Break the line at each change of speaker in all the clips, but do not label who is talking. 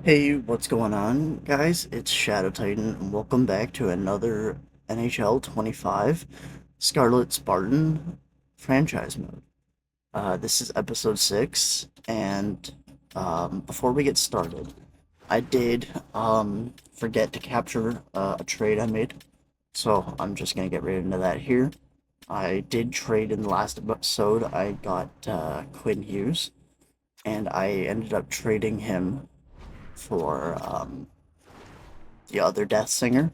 Hey, what's going on, guys? It's Shadow Titan, and welcome back to another NHL 25 Scarlet Spartan franchise mode. This is episode 6, and before we get started, I did forget to capture a trade I made, so I'm just gonna get right into that here. I did trade in the last episode. I got Quinn Hughes, and I ended up trading him for the other Death Singer.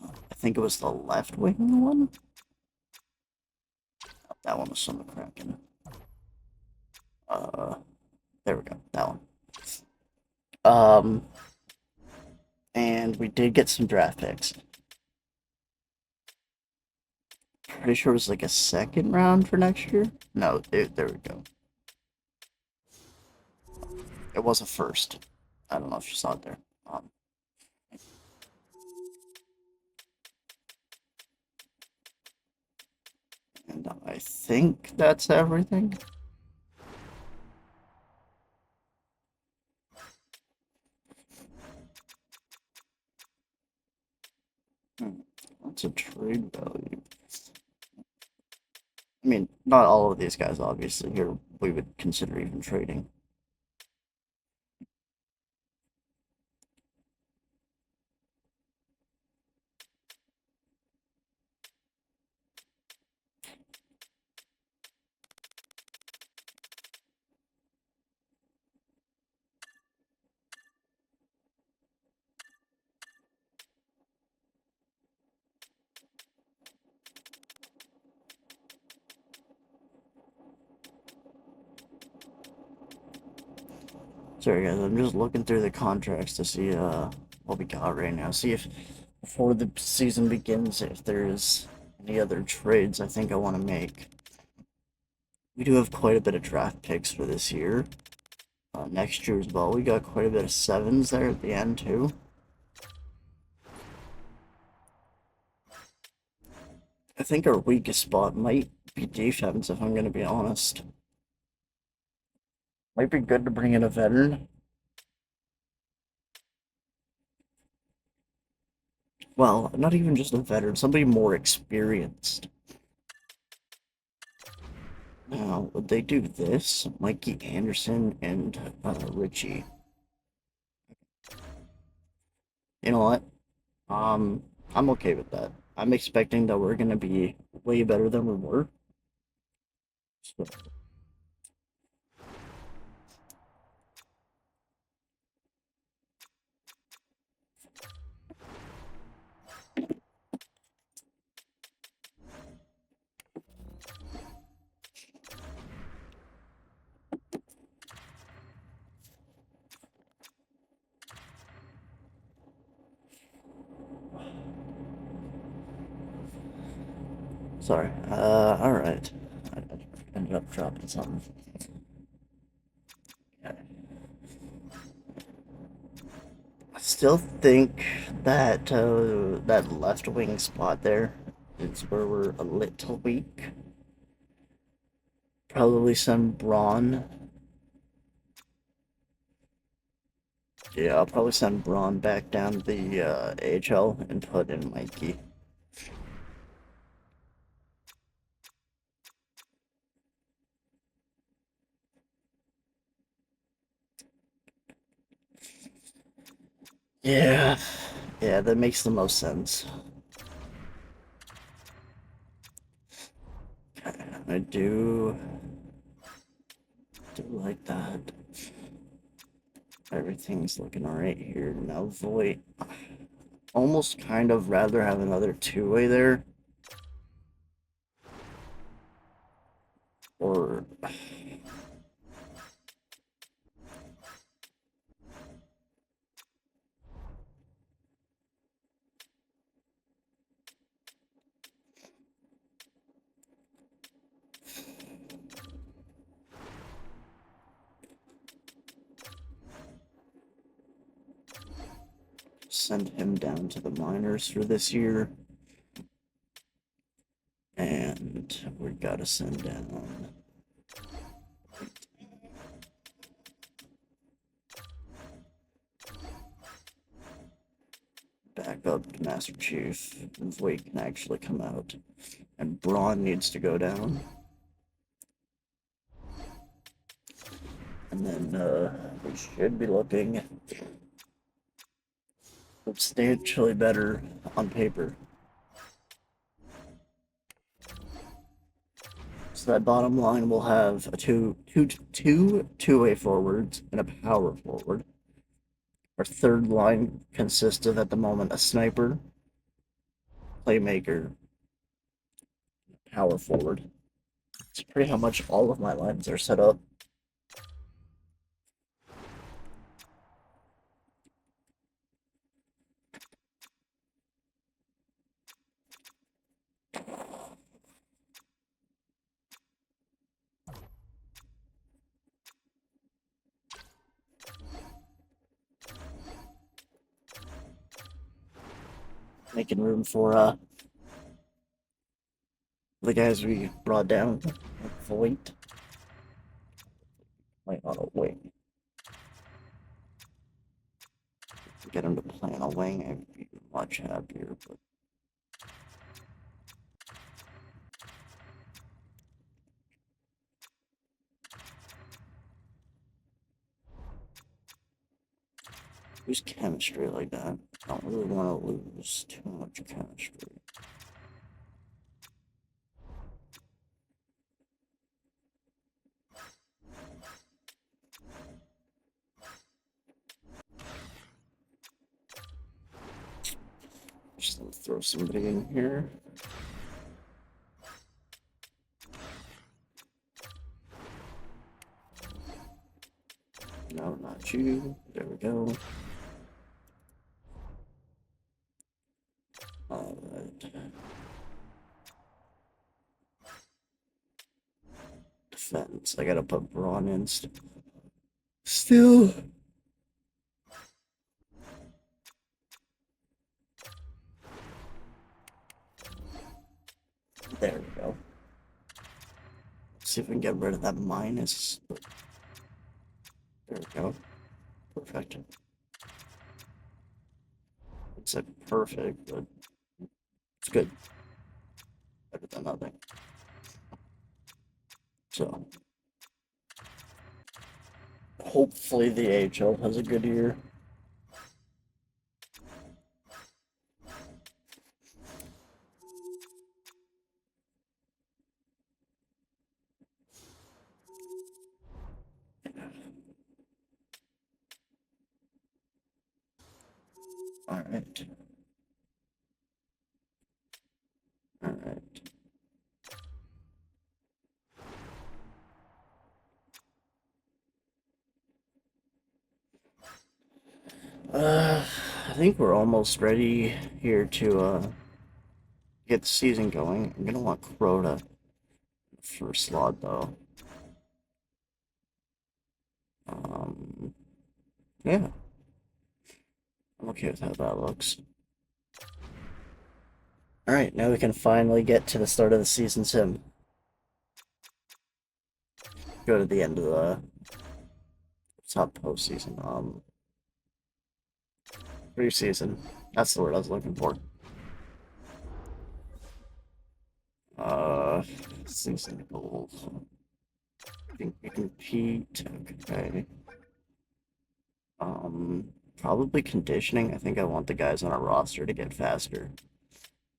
I think it was the left wing one. That one was some Kraken. Uh, there we go. That one. Um, and we did get some draft picks. Pretty sure it was like a second round for next year. No, there we go. It was a first. I don't know if you saw it there. And I think that's everything. That's a trade value. I mean, not all of these guys, obviously, here we would consider even trading. Sorry guys, I'm just looking through the contracts to see what we got right now. See if before the season begins, if there's any other trades I think I want to make. We do have quite a bit of draft picks for this year. Next year as well, we got quite a bit of sevens there at the end too. I think our weakest spot might be defense, if I'm going to be honest. Might be good to bring in a veteran. Well, not even just a veteran, somebody more experienced. Now, would they do this? Mikey Anderson and Richie. You know what? Um, I'm okay with that. I'm expecting that we're gonna be way better than we were. So, sorry. All right. I ended up dropping something. Yeah. I still think that that left wing spot there is where we're a little weak. Probably some Braun. Yeah, I'll probably send Braun back down to the AHL and put in Mikey. Yeah, yeah, that makes the most sense. I do like that. Everything's looking alright here. Now Voight, almost kind of rather have another two-way there. Or send him down to the minors for this year. And we gotta send down back up to Master Chief, and Void can actually come out. And Braun needs to go down. And then we should be looking substantially better on paper. So that bottom line will have a two-way forwards and a power forward. Our third line consists of, at the moment, a sniper, playmaker, power forward. It's pretty how much all of my lines are set up. Making room for the guys we brought down. Void. Might not a wing. Get him to play on a wing, I'd be much happier, but lose chemistry like that. I don't really want to lose too much chemistry. Just throw somebody in here. No, not you. There we go. Alright. Defense. I gotta put Braun in still. There we go. See if we can get rid of that minus. There we go. Perfect. It's a perfect, but it's good. Better than nothing. So, hopefully the AHL has a good year. Alright. Alright. I think we're almost ready here to get the season going. I'm gonna want Crota first slot though. Yeah. I'm okay with how that looks. Alright, now we can finally get to the start of the season sim. Go to the end of the top postseason. Preseason. That's the word I was looking for. Season goals. I think we compete. Okay. Probably conditioning. I think I want the guys on our roster to get faster.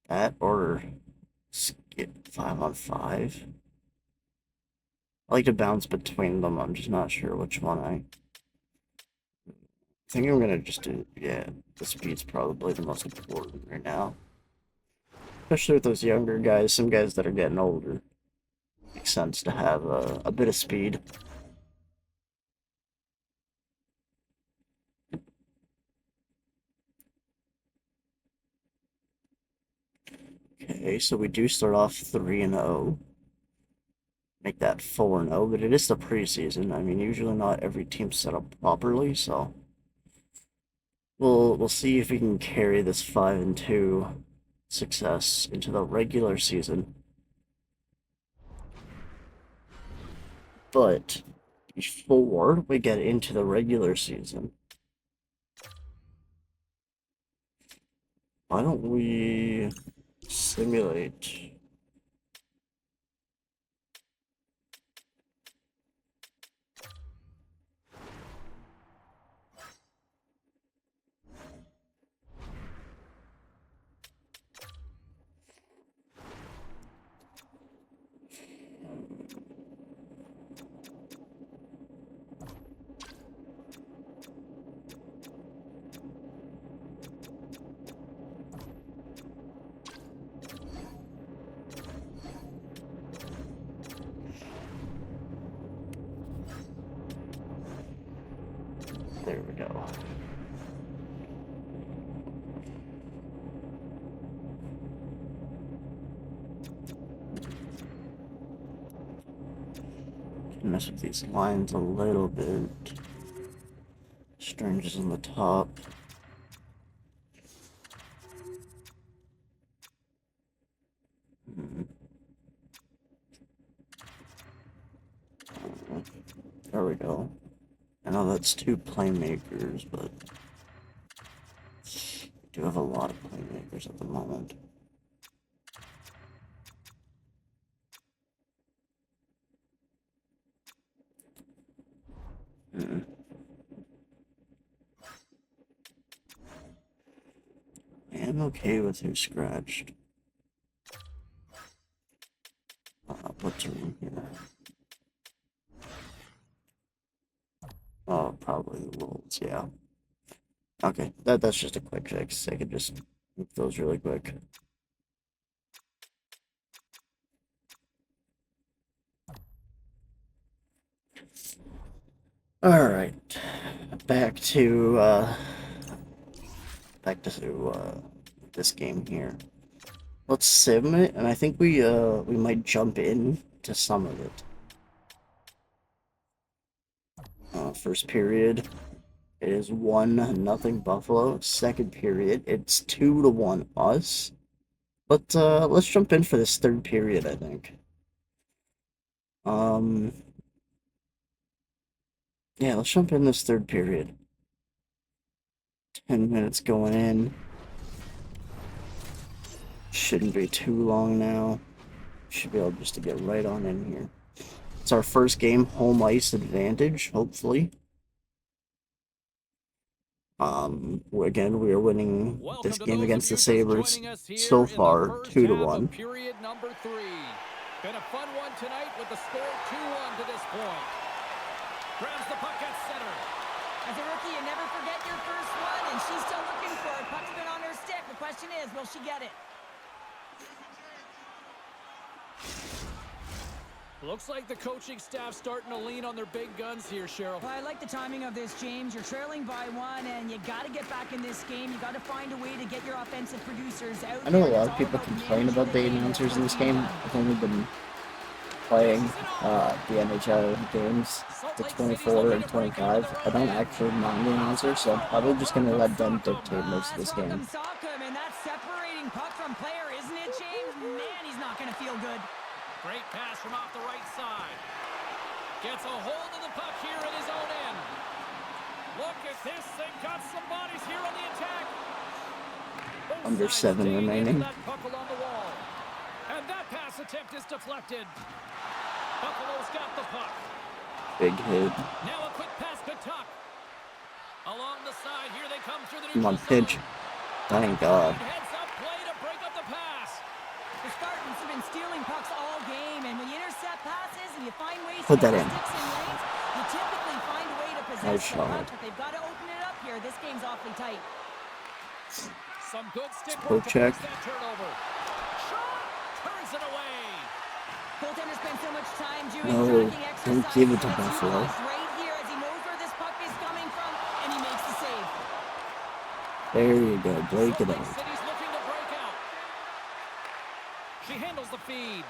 That or skip 5-on-5. I like to bounce between them. I'm just not sure which one I think I'm gonna just do. Yeah, the speed's probably the most important right now. Especially with those younger guys, some guys that are getting older. Makes sense to have a bit of speed. Okay, so we do start off 3-0. Make that 4-0, but it is the preseason. I mean, usually not every team's set up properly, so we'll see if we can carry this 5-2 success into the regular season. But before we get into the regular season, Why don't we simulate? There we go. Mess with these lines a little bit. Strings on the top. There we go. I know that's two playmakers, but we do have a lot of playmakers at the moment. I am okay with who scratched. What's in here? Oh, probably the Wolves, yeah. Okay, that's just a quick fix. I could just make those really quick. Alright. Back to this game here. Let's sim it, and I think we might jump in to some of it. First period, it is 1-0 Buffalo. Second period, it's 2-1 us. But let's jump in for this third period, I think. Yeah, let's jump in this third period. 10 minutes going in. Shouldn't be too long now. Should be able just to get right on in here. It's our first game, home ice advantage, hopefully. Again, we are winning this game against the Sabres so far, 2-1.
Period number 3. Been a fun one tonight with the score 2-1 to this point. Grabs the puck at center.
As a rookie, you never forget your first one, and she's still looking for it. Puck's been on her stick. The question is, will she get it?
Looks like the coaching staff starting to lean on their big guns here, Cheryl.
Well, I like the timing of this, James. You're trailing by 1, and you got to get back in this game. You got to find a way to get your offensive producers out.
I know a lot of people complain about the announcers in this game. I've only been playing the NHL games, the 24 and 25. I don't actually mind the announcers, so I'm probably just going to let them dictate most of this game.
And that's separating puck from player, isn't it, James? Man, he's not going to feel good.
Great pass from off the right side. Gets a hold of the puck here at his own end. Look at this. They've got some bodies here on the attack.
Under 7 remaining.
That puck along the wall. And that pass attempt is deflected. Buffalo's got the puck.
Big hit.
Now a quick pass to Tuck. Along the side, here they come through the
Come on, pitch. Thank God.
Heads up play to break up the pass.
The Spartans have been stealing pucks all game, and when you intercept passes and you find ways
Put
to
that
get
in.
sticks and lanes, you typically find a way to possess
Nice
the
shot.
puck, but they've got to open it up here. This game's awfully tight.
Some good stick
Poke
work to
check.
force that turnover. Shot! Turns it away.
Goaltender spends so much time doing
No,
tracking exercises.
don't give it to
He gets
Buffalo.
right here as he knows where this puck is coming from, and he makes the save.
There you go. Break it
Salt Lake
out.
City's looking to break out. She handles the feed.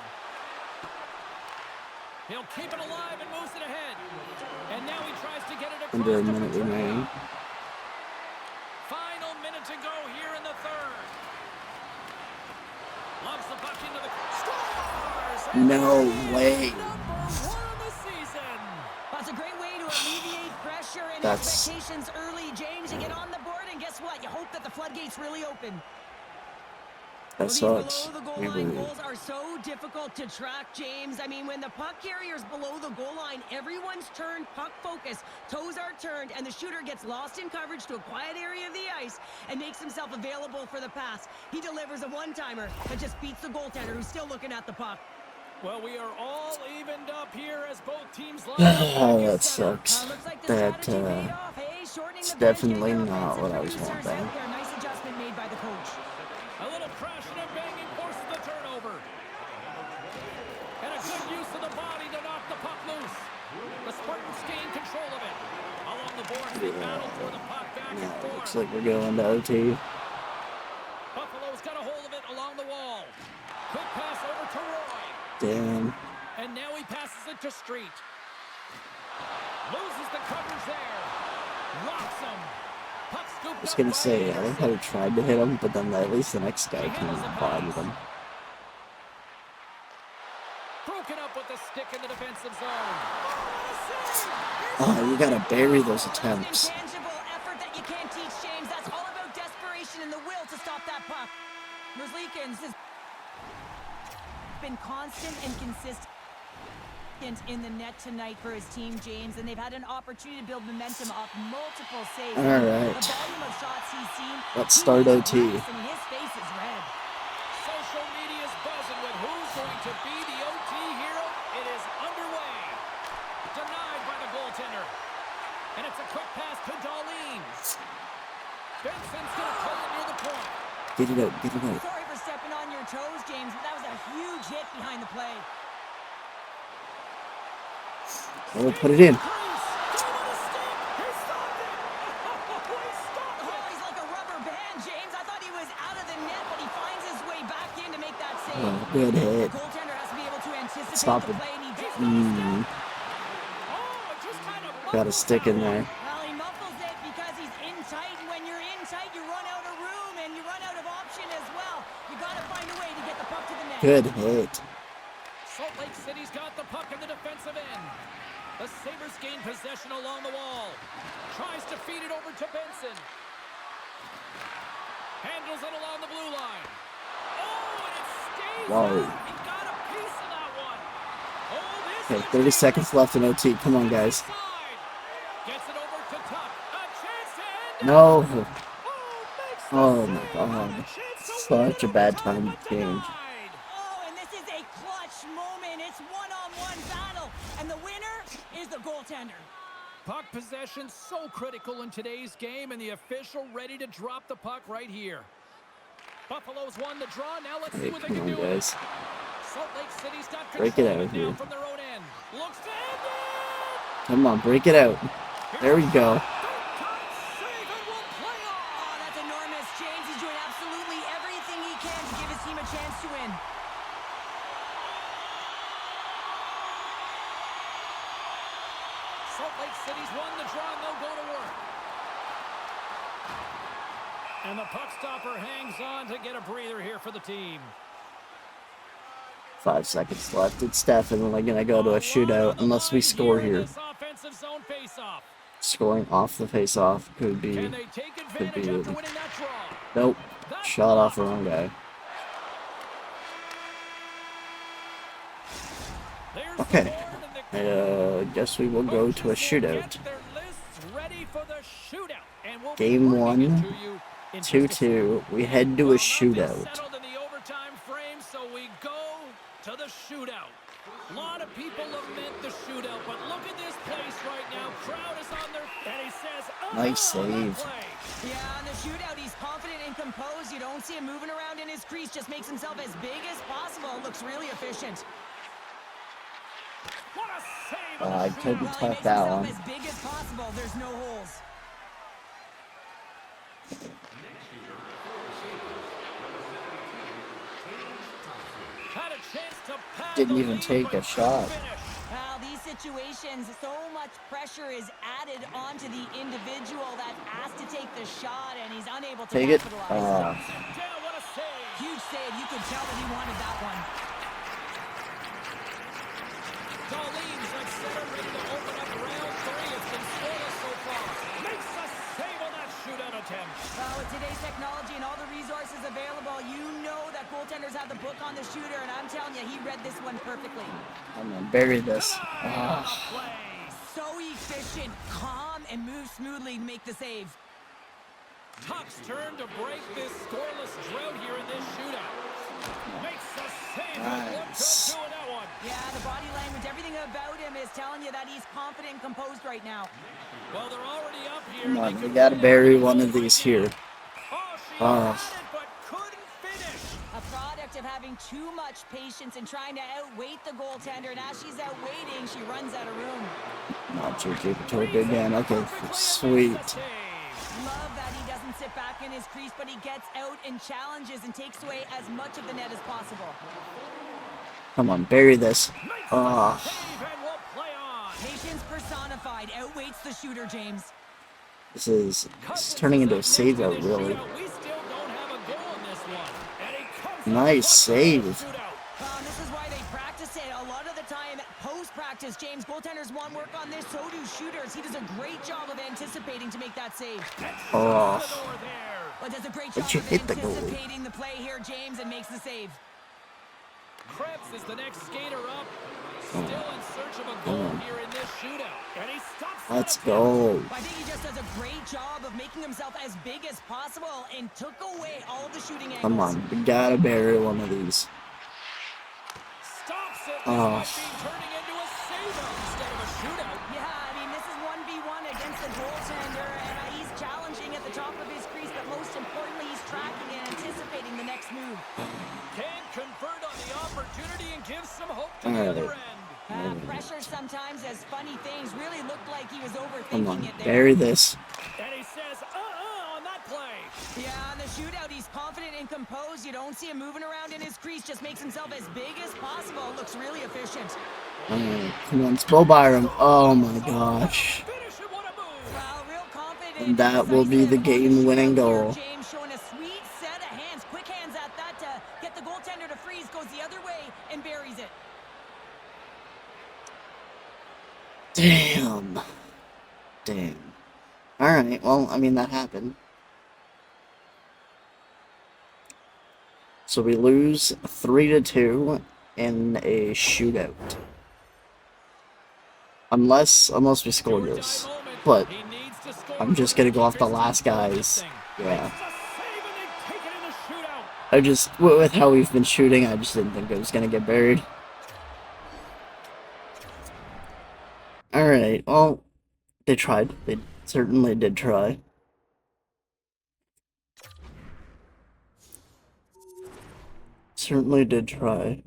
He'll keep it alive and moves it ahead. And now he tries to get it across.
Under a
to
minute
Petrucci.
remaining.
Final minute to go here in the third. Loves the puck into the scores.
No way.
Number 1 of the season.
That's a great way to alleviate pressure and
That's-
expectations early, James. You get on the board, and guess what? You hope that the floodgates really open.
That
Well, these
sucks.
below the goal
We
line
were
goals are so difficult to track, James. I mean, when the puck carrier's below the goal line, everyone's turned puck focus, toes are turned, and the shooter gets lost in coverage to a quiet area of the ice and makes himself available for the pass. He delivers a one-timer, but just beats the goaltender who's still looking at the puck.
Well, we are all evened up here as both teams line up
Oh,
back at
that
center.
sucks.
Looks like the
That
strategy paid off. Hey, shortening
it's
the bench, getting
definitely
their
not
offensive
what I was
producers
wanting.
out there. Nice adjustment made by the coach.
A little crashing and banging forces the turnover. And a good use of the body to knock the puck loose. The Spartans gain control of it. Along the boards, they battle for the puck back and
Yeah,
forth.
looks like we're going to OT.
Buffalo's got a hold of it along the wall. Quick pass over to Roy.
Damn.
And now he passes it to Street. Loses the coverage there. Rocks him. Puck scooped
I was
up
gonna
by
say, I think I
Anderson.
tried to hit him, but then at least the next guy came and bodied him.
Broken up with the stick in the defensive zone.
Oh, you gotta bury those
That's
attempts.
an intangible effort that you can't teach, James. That's all about desperation and the will to stop that puck. Merzlikins has been constant and consistent in the net tonight for his team, James, and they've had an opportunity to build momentum off multiple saves.
All right.
The volume of shots he's seen.
Let's
he
start
needs
OT.
rest, and his face is red.
Social media is buzzing with who's going to be the OT hero. It is underway. Denied by the goaltender. And it's a quick pass to Darlene. Benson's going to pull it near the point.
Get it out, get it out.
Sorry for stepping on your toes, James, but that was a huge hit behind the play.
We'll put it in.
Oh, he's like a rubber band, James. I thought he was out of the net, but he finds his way back in to make that save.
Oh, good hit.
The goaltender has to be able to anticipate
Stop
the
it.
play, and he just
Got a stick in there.
Well, he muffles it because he's in tight, and when you're in tight, you run out of room, and you run out of option as well. You got to find a way to get the puck to the net.
Good hit.
Salt Lake City's got the puck in the defensive end. The Sabres gain possession along the wall. Tries to feed it over to Benson. Handles it along the blue line. Oh, and it stays
Whoa.
out. He got a piece of that one. Oh, this
Okay,
is
30 seconds left in OT. Come on, guys.
inside. Gets it over to Tuck. A chance to end it.
No.
Oh, makes the
Oh my
save.
god.
A chance to
Such a
win.
bad
Tuck,
time
but
to change.
denied.
Oh, and this is a clutch moment. It's one-on-one battle, and the winner is the goaltender.
Puck possession so critical in today's game, and the official ready to drop the puck right here. Buffalo's won the draw. Now let's see
Hey,
what they
come
can
on,
do.
guys.
Salt Lake City's got
Break
control
it out
of it now
here.
from their own end. Looks to end it.
Come on, break it out. There we go.
Big-time save and will play on.
Oh, that's enormous, James. He's doing absolutely everything he can to give his team a chance to win.
Salt Lake City's won the draw, and they'll go to work. And the puck stopper hangs on to get a breather here for the team.
5 seconds left. It's definitely gonna go to a shootout unless we score here.
This offensive zone face-off.
Scoring off the face-off could be.
Can they take advantage after winning that draw?
Nope. Shot off the wrong guy.
There's
Okay.
the board, and the
Guess we will go to a
coaches will
shootout.
get their lists ready for the shootout, and we'll be
Game
bringing it
1,
to you in just a
2-2. We head to
Well,
a
nothing
shootout.
settled in the overtime frame, so we go to the shootout. A lot of people lament the shootout, but look at this place right now. Crowd is on their and he says, oh,
Nice
that
save.
play.
Yeah, on the shootout, he's confident and composed. You don't see him moving around in his crease. Just makes himself as big as possible. Looks really efficient.
What a save! on
I
the
couldn't
shootout.
Well, he
tuck
makes
that
himself
one.
as big as possible. There's no holes.
Had a chance to pad
Didn't
the
even
lead,
take
but
a shot.
couldn't finish.
Well, these situations, so much pressure is added onto the individual that's asked to take the shot, and he's unable to
Take it.
capitalize.
Down, what a save!
Huge save. You could tell that he wanted that one.
Darlene's at center, ready to open up round 3. It's been scoreless so far. Makes a save on that shootout attempt.
Well, with today's technology and all the resources available, you know that goaltenders have the book on the shooter, and I'm telling you, he read this one perfectly.
I'm gonna bury this.
Denied on the play.
So efficient, calm, and moves smoothly to make the save.
Tuck's turn to break this scoreless drought here in this shootout. Makes the save.
Nice.
Doing that one.
Yeah, the body language, everything about him is telling you that he's confident and composed right now.
Well, they're already up here.
Come
They
on, we
could
gotta
win
bury
every
one
goal
of these
right now.
here.
Oh, she
Oh.
had it, but couldn't finish.
A product of having too much patience and trying to outweight the goaltender, and as she's outweighting, she runs out of room.
Not too keep it to it again. Okay, sweet.
Love that he doesn't sit back in his crease, but he gets out and challenges and takes away as much of the net as possible.
Come on, bury this. Oh,
Save and will play on.
Patience personified outweighs the shooter, James.
this is turning into a save out, really.
We still don't have a goal in this one. And he comes
Nice
up with a
save.
shootout.
This is why they practice it. A lot of the time, post-practice, James, goaltenders want work on this, so do shooters. He does a great job of anticipating to make that save.
Oh,
But does a great job
but you
of
hit the goalie.
anticipating the play here, James, and makes the save.
Krebs is the next skater up. Still in search of a goal here in this shootout. And he stops that
Let's
attempt.
go.
I think he just does a great job of making himself as big as possible and took away all of the shooting angles.
Come on, we gotta bury one of these.
Stops it. This
Oh.
might be turning into a save-out instead of a shootout.
Yeah, I mean, this is 1v1 against the goaltender, and he's challenging at the top of his crease, but most importantly, he's tracking and anticipating the next move.
Can convert on the opportunity and gives some hope to the
Alright.
other end.
Pressure sometimes has funny things. Really looked like he was
Come
overthinking
on,
it there.
bury this.
And he says, on that play.
Yeah, on the shootout, he's confident and composed. You don't see him moving around in his crease. Just makes himself as big as possible. Looks really efficient.
Come on, Spo Byram. Oh my gosh.
Finish it, what a move.
Well, real confident.
And that will be the
decisive on
game-winning
shootout here,
goal.
James showing a sweet set of hands. Quick hands at that to get the goaltender to freeze. Goes the other way and buries it.
Damn. Damn. Alright, well, I mean, that happened. So we lose 3-2 in a shootout. Unless we score this. But
He needs to score
I'm just gonna go off the last guys. Yeah. I just, with how we've been shooting, I just didn't think it was gonna get buried. Alright, well, they tried. They certainly did try. Certainly did try.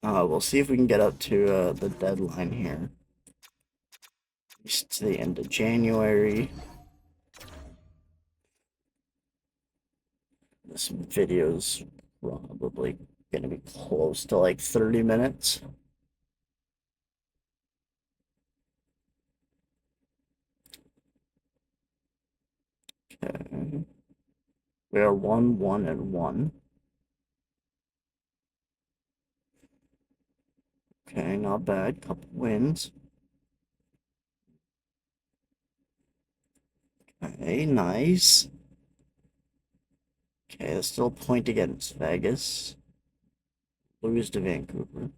We'll see if we can get up to the deadline here. At least to the end of January. This video's probably gonna be close to like 30 minutes. Okay. We are 1-1-1. Okay, not bad. Couple wins. Okay, nice. Okay, there's still a point against Vegas. Lose to Vancouver.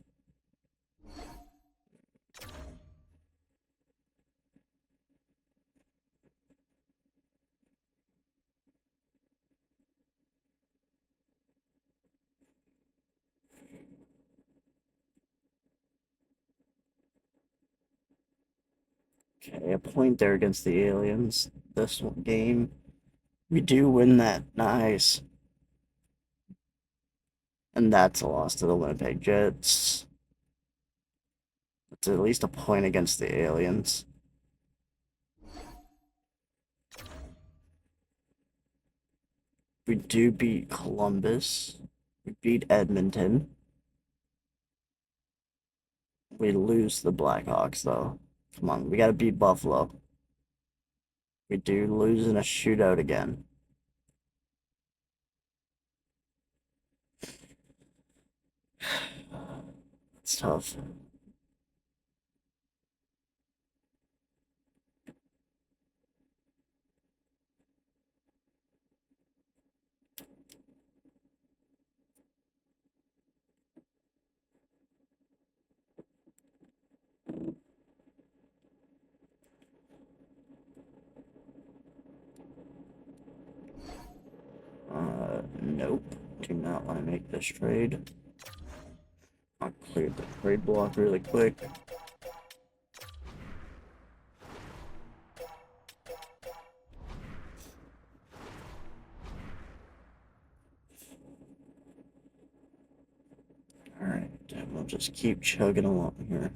Okay, a point there against the Aliens. This one game, we do win that. Nice. And that's a loss to the Winnipeg Jets. It's at least a point against the Aliens. We do beat Columbus. We beat Edmonton. We lose the Blackhawks, though. Come on, we gotta beat Buffalo. We do lose in a shootout again. It's tough. want to make this trade. I'll clear the trade block really quick. Alright, we'll just keep chugging along here.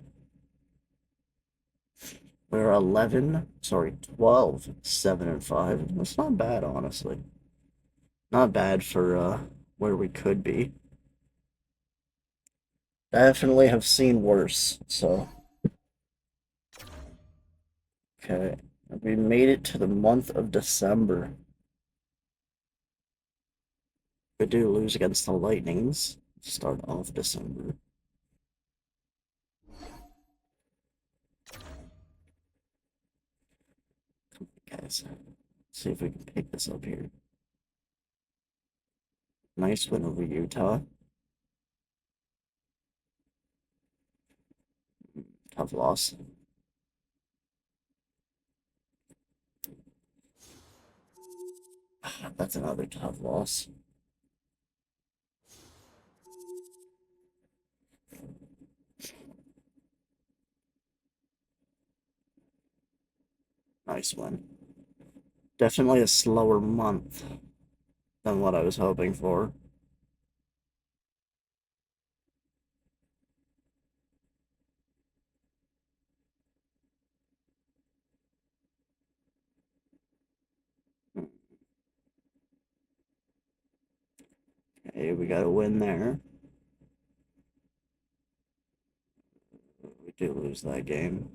We're 12, 7 and 5. That's not bad, honestly. Not bad for where we could be. Definitely have seen worse, so. Okay, we made it to the month of December. We do lose against the Lightnings. Start off December. Guys, see if we can pick this up here. Nice win over Utah. Tough loss. That's another tough loss. Nice win. Definitely a slower month than what I was hoping for. Okay, we got a win there. We do lose that game.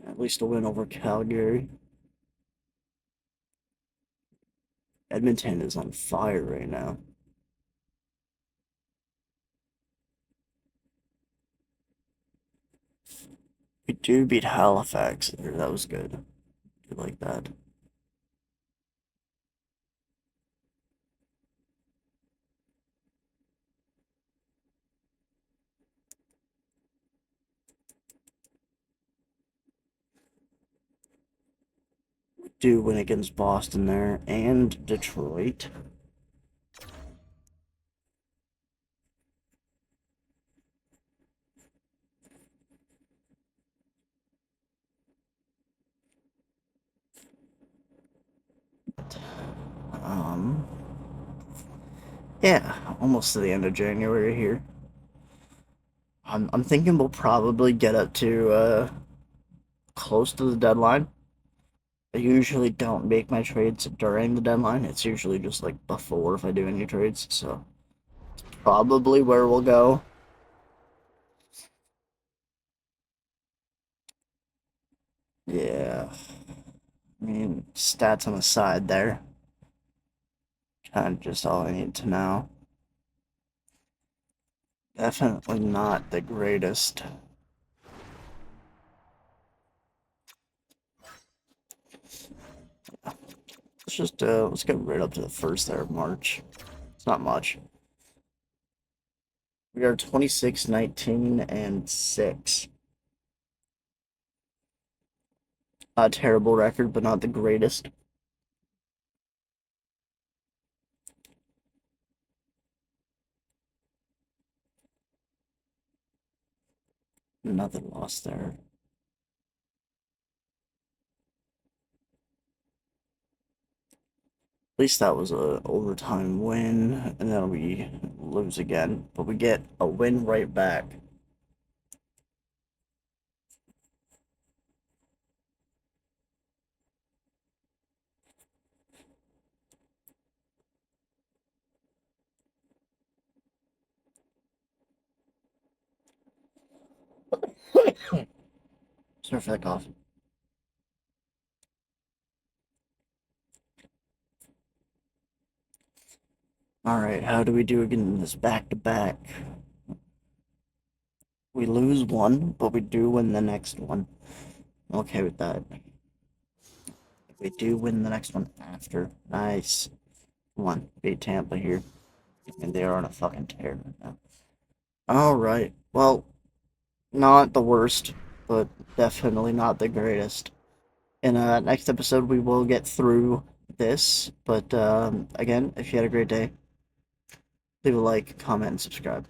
At least a win over Calgary. Edmonton is on fire right now. We do beat Halifax there. That was good. I like that. We do win against Boston there and Detroit. Um, yeah, almost to the end of January here. I'm thinking we'll probably get up to close to the deadline. I usually don't make my trades during the deadline. It's usually just like before if I do any trades. So probably where we'll go. Yeah. I mean, stats on the side there. Kind of just all I need to know. Definitely not the greatest. Let's get right up to the first there of March. It's not much. We are 26, 19, and 6. A terrible record, but not the greatest. Another loss there. At least that was a overtime win, and then we lose again. But we get a win right back. Sorry for that cough. Alright, how do we do again in this back-to-back? We lose one, but we do win the next one. I'm okay with that. We do win the next one after. Nice. Come on, beat Tampa here. And they are on a fucking tear right now. Alright, well, not the worst but definitely not the greatest. In next episode, we will get through this. But again, if you had a great day, leave a like, comment, and subscribe.